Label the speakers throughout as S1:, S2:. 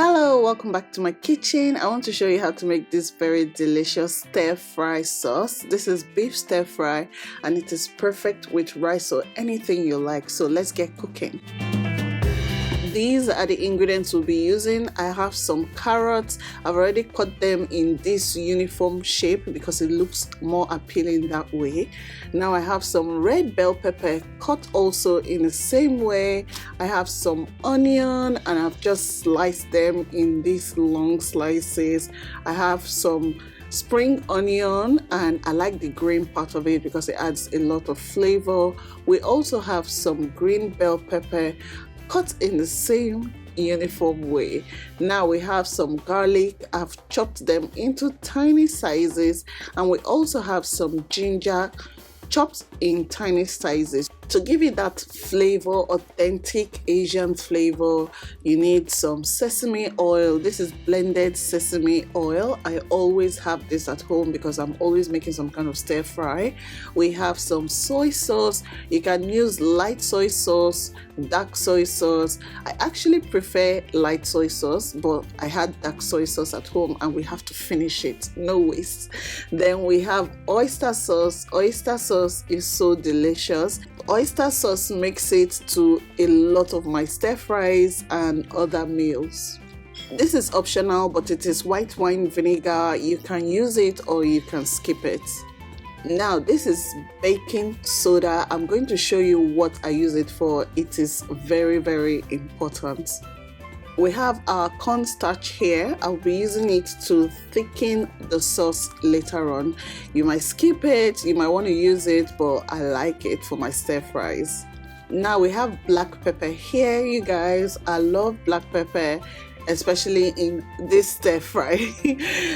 S1: Hello, welcome back to my kitchen. I want to show you how to make this very delicious stir fry sauce. This is beef stir fry and it is perfect with rice or anything you like. So let's get cooking. These are the ingredients we'll be using. I have some carrots. I've already cut them in this uniform shape because it looks more appealing that way. Now I have some red bell pepper cut also in the same way. I have some onion and I've just sliced them in these long slices. I have some spring onion and I like the green part of it because it adds a lot of flavor. We also have some green bell pepper cut in the same uniform way. Now we have some garlic. I've chopped them into tiny sizes, and we also have some ginger chopped in tiny sizes. To give it that flavor, authentic Asian flavor, you need some sesame oil. This is blended sesame oil. I always have this at home because I'm always making some kind of stir fry. We have some soy sauce. You can use light soy sauce, dark soy sauce. I actually prefer light soy sauce, but I had dark soy sauce at home and we have to finish it. No waste. Then we have oyster sauce. Oyster sauce is so delicious. Oyster sauce makes it to a lot of my stir fries and other meals. This is optional, but it is white wine vinegar. You can use it or you can skip it. Now this is baking soda. I'm going to show you what I use it for. It is very, very important. We have our cornstarch here. I'll be using it to thicken the sauce later on. You might skip it, you might want to use it, but I like it for my stir fries. Now we have black pepper here, you guys. I love black pepper, especially in this stir fry.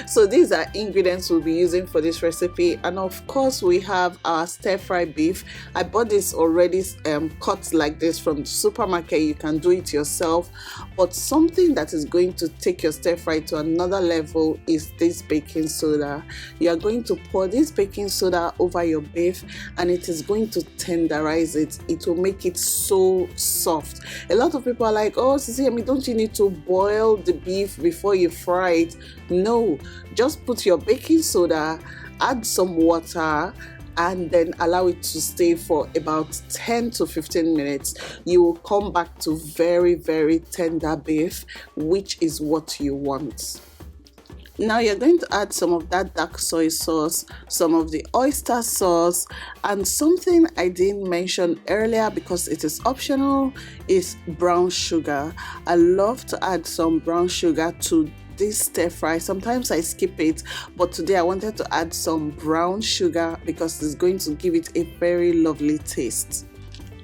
S1: So these are ingredients we'll be using for this recipe, and of course we have our stir fry beef. I bought this already cut like this from the supermarket. You can do it yourself, but something that is going to take your stir fry to another level is this baking soda. You are going to pour this baking soda over your beef and it is going to tenderize it. It will make it so soft. A lot of people are like, oh SISIYEMMIE, don't you need to boil the beef before you fry it? No, just put your baking soda, add some water, and then allow it to stay for about 10 to 15 minutes. You will come back to very, very tender beef, which is what you want. Now you're going to add some of that dark soy sauce, some of the oyster sauce, and something I didn't mention earlier because it is optional is brown sugar. I love to add some brown sugar to this stir fry. Sometimes I skip it, but today I wanted to add some brown sugar because it's going to give it a very lovely taste.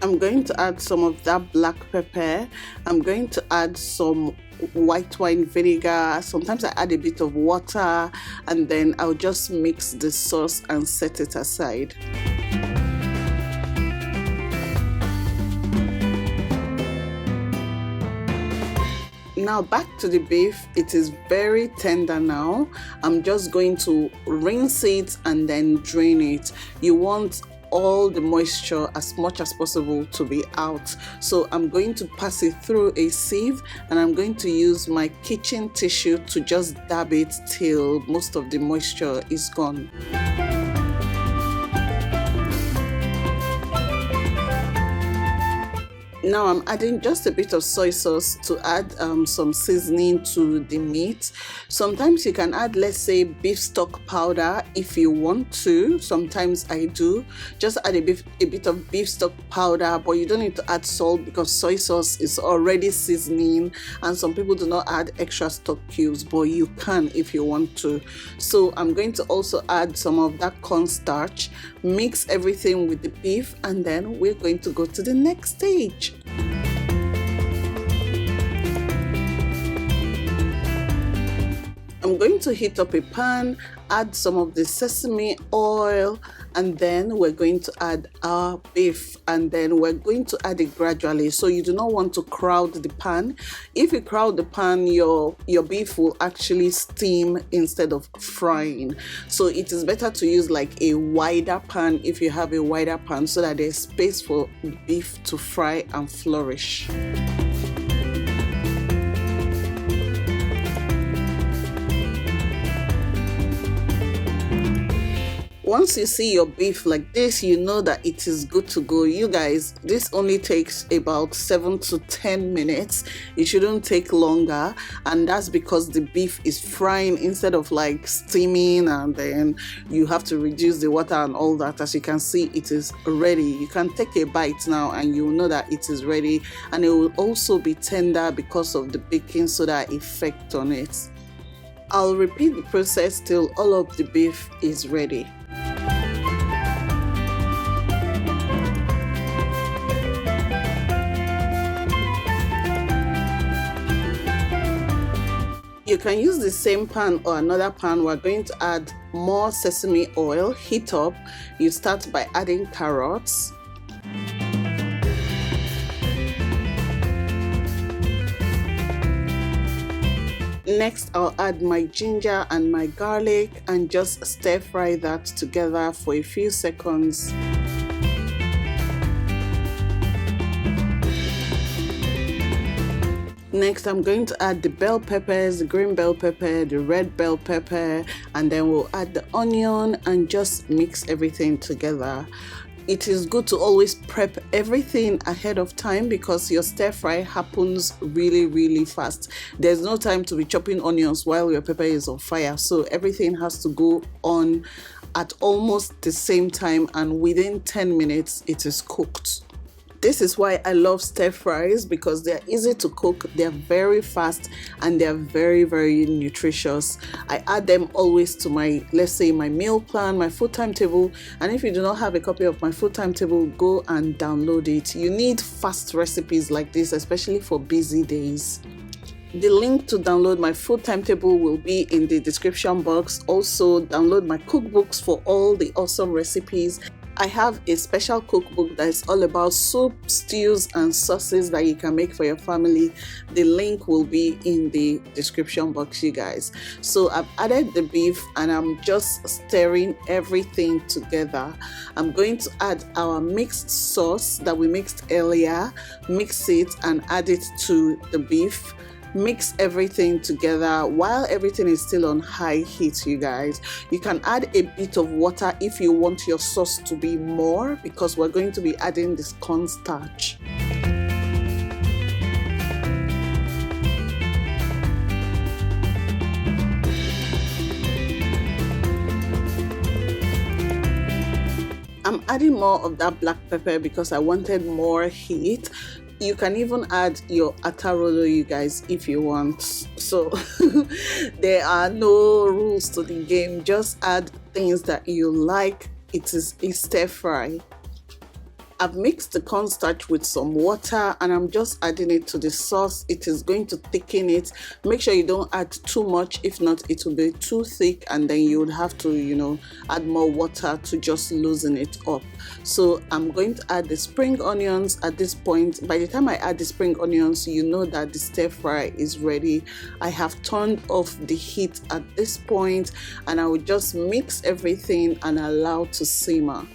S1: I'm going to add some of that black pepper. I'm going to add some white wine vinegar. Sometimes I add a bit of water, and then I'll just mix the sauce and set it aside. Now back to the beef. It is very tender now. I'm just going to rinse it and then drain it. You want all the moisture as much as possible to be out, so I'm going to pass it through a sieve and I'm going to use my kitchen tissue to just dab it till most of the moisture is gone. Now I'm adding just a bit of soy sauce to add some seasoning to the meat. Sometimes you can add, let's say, beef stock powder if you want to. Sometimes I do. Just add a bit of beef stock powder, but you don't need to add salt because soy sauce is already seasoning, and some people do not add extra stock cubes, but you can if you want to. So I'm going to also add some of that cornstarch, mix everything with the beef, and then we're going to go to the next stage. I'm going to heat up a pan, add some of the sesame oil, and then we're going to add our beef, and then we're going to add it gradually. So you do not want to crowd the pan. If you crowd the pan, your beef will actually steam instead of frying. So it is better to use like a wider pan if you have a wider pan, so that there's space for beef to fry and flourish. Once you see your beef like this, you know that it is good to go. You guys, this only takes about 7 to 10 minutes. It shouldn't take longer, and that's because the beef is frying instead of like steaming, and then you have to reduce the water and all that. As you can see, it is ready. You can take a bite now and you will know that it is ready, and it will also be tender because of the baking soda effect on it. I'll repeat the process till all of the beef is ready. You can use the same pan or another pan. We're going to add more sesame oil. Heat up. You start by adding carrots. Next, I'll add my ginger and my garlic and just stir fry that together for a few seconds. Next, I'm going to add the bell peppers, the green bell pepper, the red bell pepper, and then we'll add the onion and just mix everything together. It is good to always prep everything ahead of time because your stir fry happens really fast. There's no time to be chopping onions while your pepper is on fire, so everything has to go on at almost the same time, and within 10 minutes it is cooked. This is why I love stir fries, because they're easy to cook, they're very fast, and they're very nutritious. I add them always to my, let's say, my meal plan, my food timetable, and if you do not have a copy of my food timetable, go and download it. You need fast recipes like this, especially for busy days. The link to download my food timetable will be in the description box. Also, download my cookbooks for all the awesome recipes. I have a special cookbook that is all about soup, stews, and sauces that you can make for your family. The link will be in the description box, you guys. So I've added the beef and I'm just stirring everything together. I'm going to add our mixed sauce that we mixed earlier, mix it and add it to the beef. Mix everything together while everything is still on high heat, you guys. You can add a bit of water if you want your sauce to be more, because we're going to be adding this cornstarch. I'm adding more of that black pepper because I wanted more heat. You can even add your atarolo, you guys, if you want. So there are no rules to the game. Just add things that you like. It is a stir fry. I've mixed the cornstarch with some water and I'm just adding it to the sauce. It is going to thicken it. Make sure you don't add too much, if not it will be too thick and then you would have to, add more water to just loosen it up. So I'm going to add the spring onions at this point. By the time I add the spring onions, you know that the stir fry is ready. I have turned off the heat at this point and I will just mix everything and allow to simmer.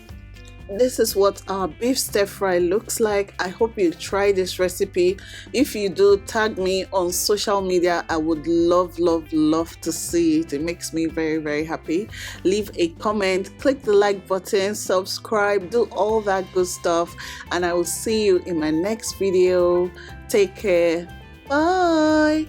S1: This is what our beef stir fry looks like. I hope you try this recipe. If you do, tag me on social media. I would love to see it. It makes me very happy. Leave a comment, click the like button, subscribe, do all that good stuff, and I will see you in my next video. Take care. Bye.